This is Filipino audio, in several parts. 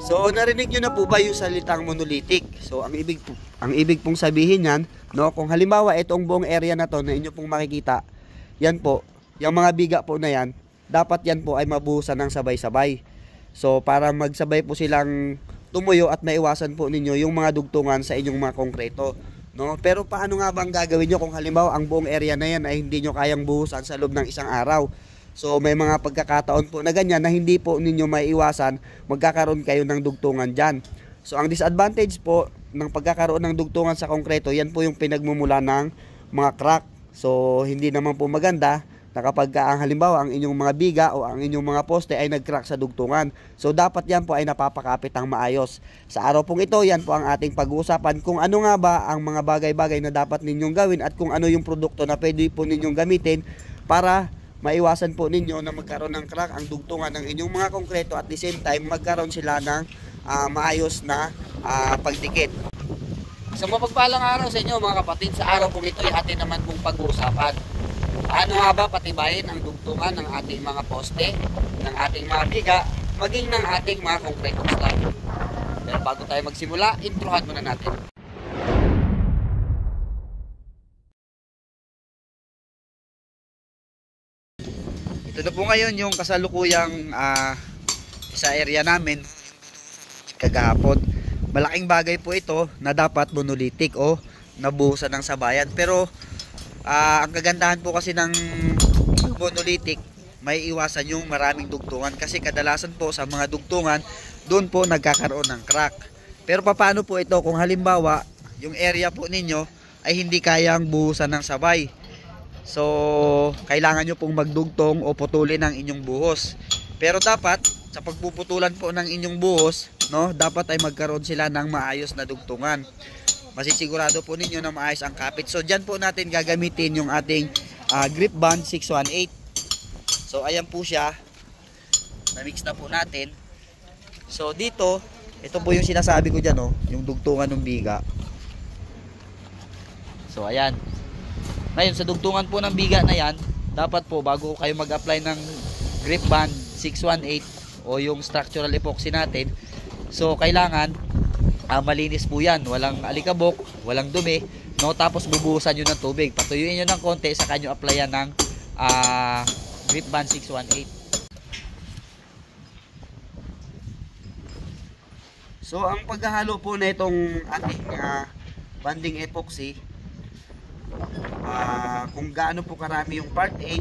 So narinig nyo na po ba yung salitang monolithic? So ang ibig pong sabihin yan, no, kung halimbawa itong buong area na to na inyo pong makikita, yan po, yung mga biga po na yan, dapat yan po ay mabuhusan ng sabay-sabay. So para magsabay po silang tumuyo at maiwasan po ninyo yung mga dugtungan sa inyong mga konkreto, no? Pero paano nga bang gagawin nyo kung halimbawa ang buong area na yan ay hindi nyo kayang buhusan sa loob ng isang araw? So may mga pagkakataon po na ganyan na hindi po ninyo maiiwasan, magkakaroon kayo ng dugtungan dyan. So ang disadvantage po ng pagkakaroon ng dugtungan sa konkreto, yan po yung pinagmumula ng mga crack. So hindi naman po maganda na kapag ang halimbawa ang inyong mga biga o ang inyong mga poste ay nag-crack sa dugtungan. So dapat yan po ay napapakapit ng maayos. Sa araw pong ito, yan po ang ating pag-uusapan kung ano nga ba ang mga bagay-bagay na dapat ninyong gawin at kung ano yung produkto na pwede po ninyong gamitin para maiwasan po ninyo na magkaroon ng crack ang dugtungan ng inyong mga konkreto at the same time magkaroon sila ng maayos na pagdikit. So mapagpalang araw sa inyo mga kapatid. Sa araw pong ito ay atin naman pong pag-uusapan. Ano nga ba patibayin ang dugtungan ng ating mga poste, ng ating mga biga, maging ng ating mga konkretong slab. Pero bago tayo magsimula, introhan muna natin. Ito na po ngayon yung kasalukuyang sa area namin kagahapon. Malaking bagay po ito na dapat monolithic o nabuhusan ng sabayan. Pero ang kagandahan po kasi ng monolithic, may iwasan yung maraming dugtungan kasi kadalasan po sa mga dugtungan doon po nagkakaroon ng crack. Pero paano po ito kung halimbawa yung area po ninyo ay hindi kayang buhusan ng sabay? So kailangan nyo pong magdugtong o putulin ang inyong buhos. Pero dapat sa pagpuputulan po ng inyong buhos, no, dapat ay magkaroon sila ng maayos na dugtungan. Masisigurado po ninyo na maayos ang kapit. So dyan po natin gagamitin yung ating grip band 618. So ayan po siya. Na-mix na po natin. So dito, ito po yung sinasabi ko dyan, oh, yung dugtungan ng biga. So ayan. Ngayon sa dugtungan po ng biga na yan, dapat po bago kayo mag-apply ng grip band 618 o yung structural epoxy natin, so kailangan malinis po yan, walang alikabok, walang dumi, no? Tapos bubuhusan nyo ng tubig, patuyuin nyo ng konti, saka nyo applyan ng grip band 618. So ang paghahalo po na itong ating banding epoxy, kung gaano po karami yung part A,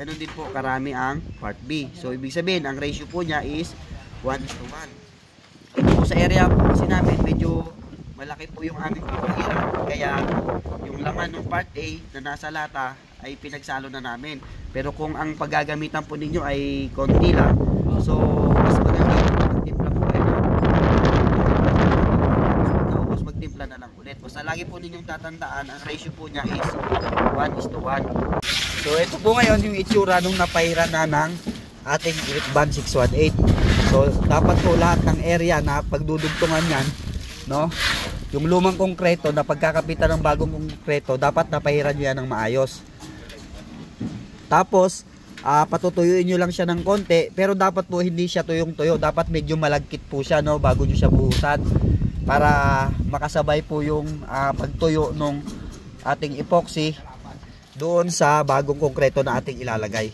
ganun din po karami ang part B. So ibig sabihin ang ratio po niya is 1:1. Ito po sa area po kasi namin medyo malaki po yung aming pagkakira, kaya yung laman ng part A na nasa lata ay pinagsalo na namin. Pero kung ang paggagamitan po ninyo ay konti lang, so mas maganda magtimpla po kayo, tapos magtimpla na lang ulit. Basta lagi po ninyong tatandaan ang ratio po niya is 1:1. So ito po ngayon yung itsura nung napahiran na ng ating grip band 618. So dapat po lahat ng area na pagdudugtungan yan, no, yung lumang konkreto na pagkakapitan ng bagong konkreto, dapat napahiran nyo yan ng maayos. Tapos patutuyuin nyo lang siya ng konti, pero dapat po hindi siya tuyong-tuyo, dapat medyo malagkit po siya, no, bago nyo siya buhusan para makasabay po yung pagtuyo ng ating epoxy doon sa bagong konkreto na ating ilalagay.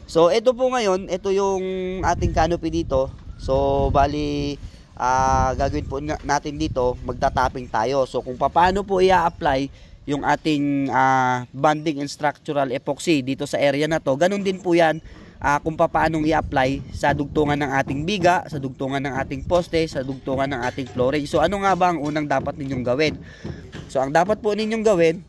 So ito po ngayon, ito yung ating canopy dito. So bali gagawin po natin dito, magtatapping tayo. So kung paano po i-apply yung ating banding and structural epoxy dito sa area na to, ganun din po yan kung paano i-apply sa dugtungan ng ating biga, sa dugtungan ng ating poste, sa dugtungan ng ating flooring. So ano nga ba ang unang dapat ninyong gawin? So ang dapat po ninyong gawin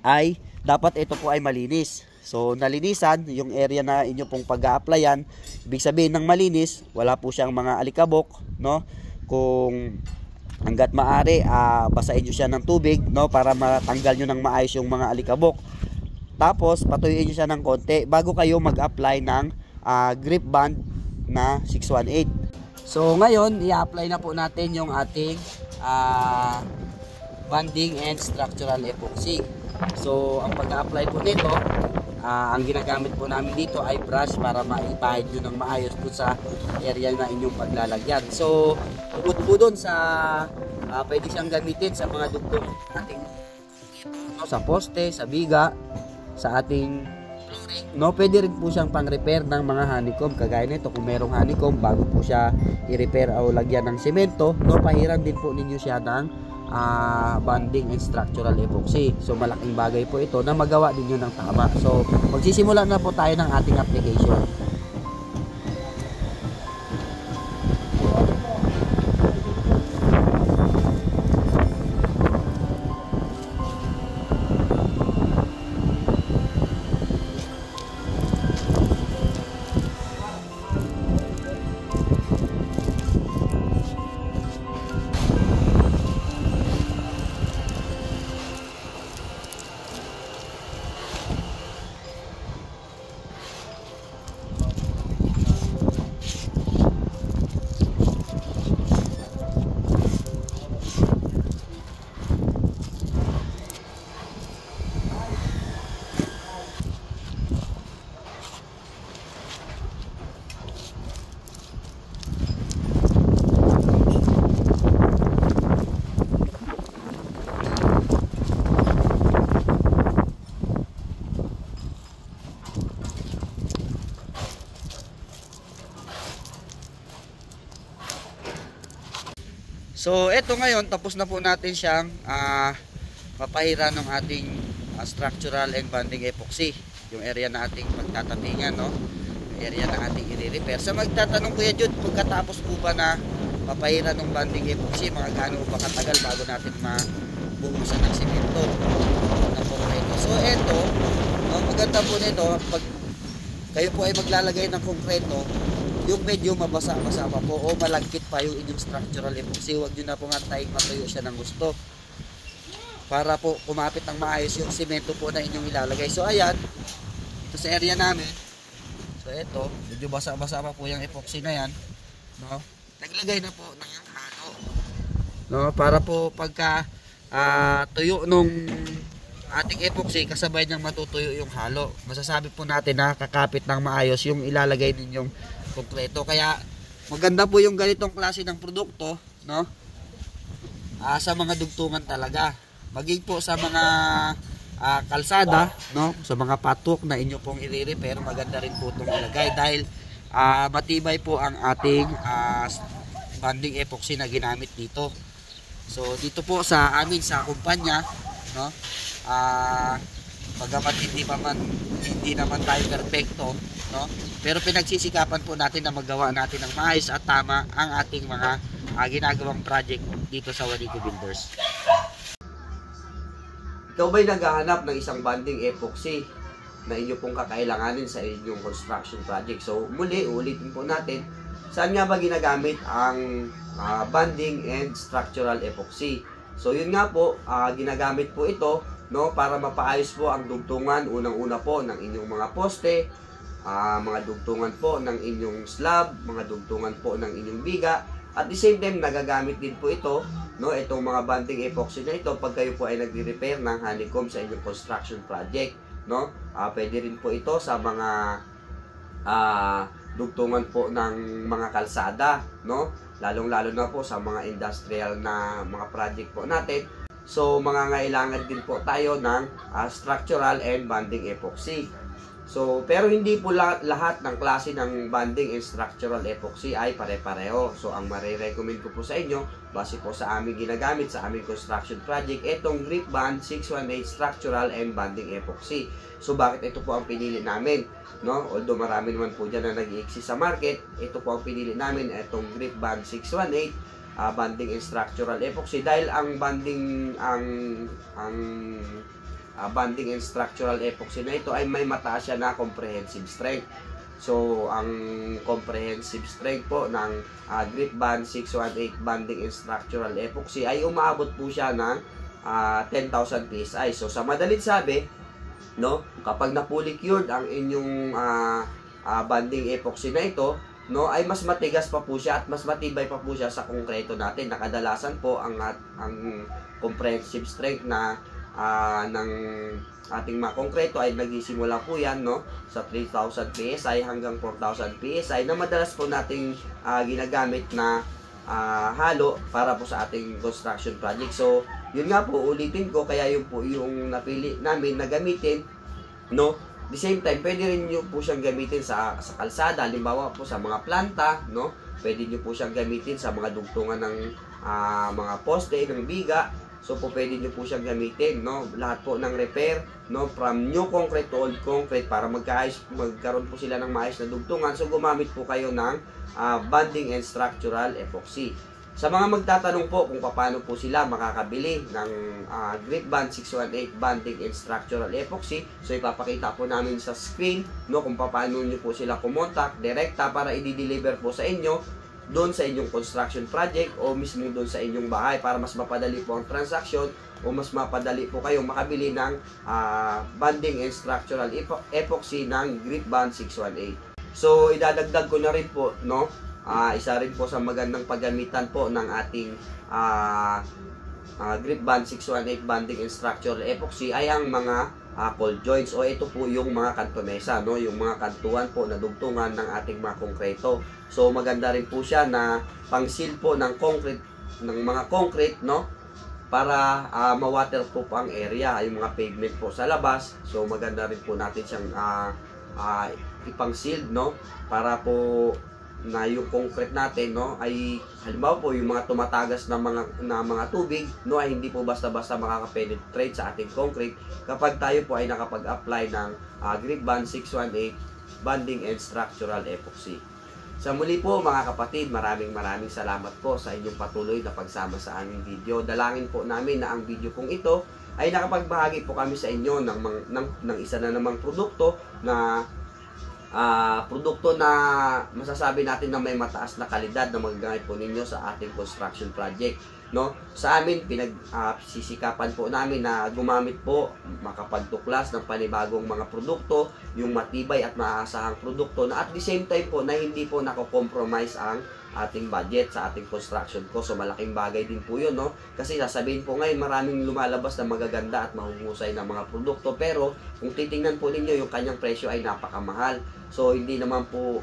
ay dapat ito po ay malinis. So nalinisan yung area na inyo pong pag-a-applyan. Ibig sabihin ng malinis, wala po siyang mga alikabok, no? Kung hangga't maaari, basahin nyo siya ng tubig, no, para matanggal nyo ng maayos yung mga alikabok. Tapos patuyuin nyo siya ng konti bago kayo mag-apply ng grip band na 618. So ngayon, i-apply na po natin yung ating banding and structural epoxy. So ang pag-apply po nito, ang ginagamit po namin dito ay brush para maipahid nyo ng maayos po sa area na inyong paglalagyan. So, tungkol po doon sa pwede siyang gamitin sa mga dugtong ating sa poste, sa biga, sa ating flooring, no, pwede rin po siyang pang-repair ng mga honeycomb. Kagaya nito, kung merong honeycomb, bago po siya i-repair o lagyan ng semento, no, pahiram din po ninyo siya ng bonding and structural epoxy. So malaking bagay po ito na magawa ninyo ng tama. So magsisimula na po tayo ng ating application. So, eto ngayon, tapos na po natin siyang papahira ng ating structural and bonding epoxy. Yung area na ating pagtatapingan, no? Yung area na ating i-repair. Sa magtatanong Kuya Jude, pagkatapos po ba na papahira ng bonding epoxy, mga gaano ba katagal bago natin mabuhusan ng simento na konkreto? So, eto, ang maganda po nito, pag kayo po ay maglalagay ng konkreto, yung medyo mabasa-basa pa po o malagkit pa yung inyong structural epoxy, huwag nyo na po nga tayong matuyo siya ng gusto para po kumapit ng maayos yung simento po na inyong ilalagay. So ayan, ito sa area namin. So ito, medyo basa-basa pa po yung epoxy na yan, no? Naglagay na po ng halo, no? Para po pagka tuyo nung ating epoxy, kasabay niyang matutuyo yung halo, masasabi po natin na kakapit ng maayos yung ilalagay ninyong kompleto. Kaya maganda po yung ganitong klase ng produkto, no? Sa mga dugtungan talaga. Maging po sa mga kalsada, no? Sa mga patok na inyo pong i-repair, maganda rin po itong ilagay dahil matibay po ang ating bonding epoxy na ginamit dito. So dito po sa amin sa kumpanya, no? Bagamat hindi naman tayo perfecto, no? Pero pinagsisikapan po natin na magawa natin ng maayos at tama ang ating mga ginagawang project dito sa Wanico Builders. Ikaw ba'y naghahanap ng isang bonding epoxy na inyo pong kakailanganin sa inyong construction project? So muli, ulitin po natin, saan nga ba ginagamit ang bonding and structural epoxy? So yun nga po, ginagamit po ito, no, para mapaayos po ang dugtungan, unang-una po ng inyong mga poste, mga dugtungan po ng inyong slab, mga dugtungan po ng inyong biga. At the same time, nagagamit din po ito, no, itong mga bonding epoxy na ito pag kayo po ay nagre-repair ng honeycomb sa inyong construction project, no? Pwede rin po ito sa mga dugtungan po ng mga kalsada, no? Lalong-lalo na po sa mga industrial na mga project po natin. So, mangangailangan din po tayo ng structural and bonding epoxy. So, pero hindi po lahat ng klase ng bonding and structural epoxy ay pare-pareho. So, ang marirecommend ko po sa inyo, base po sa aming ginagamit sa aming construction project, itong Grip Bond 618 Structural and Bonding Epoxy. So, bakit ito po ang pinili namin? No? Although marami naman po dyan na nag-i-exist sa market, ito po ang pinili namin, itong Grip Bond 618 Bonding and Structural Epoxy. Dahil ang bonding bonding and structural epoxy na ito ay may mataas siya na comprehensive strength. So, ang comprehensive strength po ng Grip Bond 618 Bonding and Structural Epoxy ay umaabot po siya ng 10,000 PSI. So, sa madalit sabi, no, kapag na-fully cured ang inyong bonding epoxy na ito, no, ay mas matigas pa po siya at mas matibay pa po siya sa konkreto natin. Nakadalasan po ang comprehensive strength na ng ating mga konkreto ay nagsisimula po yan, no, sa 3,000 PSI hanggang 4,000 PSI na madalas po nating ginagamit na halo para po sa ating construction project. So yun nga po, ulitin ko, kaya yun po yung napili namin na gamitin, no. The same time, pwede rin nyo po siyang gamitin sa kalsada, halimbawa po sa mga planta, no. Pwede nyo po siyang gamitin sa mga dugtungan ng mga poste, ng biga. So po pwede nyo po siyang gamitin, no. Lahat po ng repair, no, from new concrete to old concrete para magkaroon po sila ng maayos na dugtungan. So gumamit po kayo ng bonding and structural epoxy. Sa mga magtatanong po kung paano po sila makakabili ng Grip Bond 618 bonding and structural epoxy, so ipapakita po namin sa screen, no, kung paano nyo po sila kumontak direkta para i-deliver po sa inyo doon sa inyong construction project o mismo doon sa inyong bahay para mas mapadali po ang transaction o mas mapadali po kayong makabili ng bonding and structural epoxy ng Grip Bond 618. So idadagdag ko na rin po, no, isa rin po sa magandang paggamitan po ng ating Grip Bond 618 bonding and structural epoxy ay ang mga cold joints, o ito po yung mga kantonesa, no, yung mga kantuan po na dugtungan ng ating mga konkreto. So maganda rin po siya na pang-seal po ng concrete, ng mga concrete, no, para ma-waterproof ang area, yung mga pavement po sa labas. So maganda rin po natin siyang ipang-seal, no, para po na yung concrete natin, no, ay halimbawa po yung mga tumatagas na mga tubig, no, ay hindi po basta-basta makaka-penetrate sa ating concrete kapag tayo po ay nakapag-apply ng Grip Bond 618 bonding and structural epoxy. Sa muli po mga kapatid, maraming salamat po sa inyong patuloy na pagsama sa aming video. Dalangin po namin na ang video pong ito ay nakapagbahagi po kami sa inyo ng isa na namang produkto na masasabi natin na may mataas na kalidad na magagamit po ninyo sa ating construction project, no. Sa amin sisikapan po namin na gumamit po, makapagtuklas ng panibagong mga produkto, yung matibay at maaasahang produkto na at the same time po na hindi po nako-compromise ang ating budget sa ating construction ko. So malaking bagay din po yun, no, kasi sasabihin po ngayon maraming lumalabas na magaganda at mahuhusay na mga produkto, pero kung titingnan po ninyo yung kanyang presyo ay napakamahal. So hindi naman po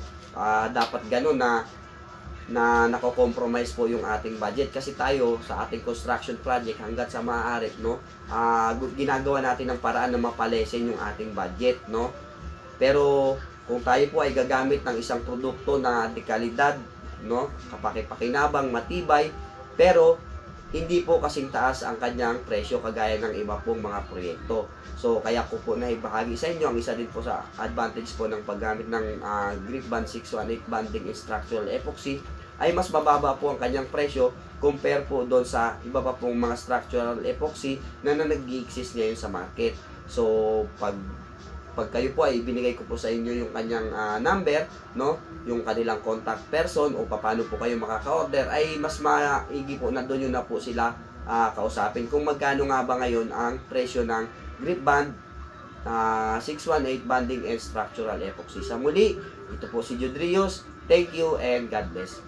dapat gano'n na nako-compromise po yung ating budget, kasi tayo sa ating construction project hanggat sa maaari, no, ginagawa natin ng paraan na mapalesen yung ating budget, no. Pero kung tayo po ay gagamit ng isang produkto na dekalidad, no, kapaki-pakinabang, matibay, pero hindi po kasing taas ang kanyang presyo kagaya ng iba pong mga proyekto. So kaya ko po naibahagi sa inyo ang isa din po sa advantage po ng paggamit ng Grip Bond 618 bonding and structural epoxy ay mas mababa po ang kanyang presyo compare po doon sa iba pa pong mga structural epoxy na nag-i-exist ngayon sa market. So pag kayo po ay binigay ko po sa inyo yung kanyang number, no, yung kanilang contact person o paano po kayo makaka-order, ay mas maigi po na doon yun na po sila kausapin kung magkano nga ba ngayon ang presyo ng Grip Bond 618 bonding and structural epoxy. Sa muli, ito po si Jude Rios. Thank you and God bless.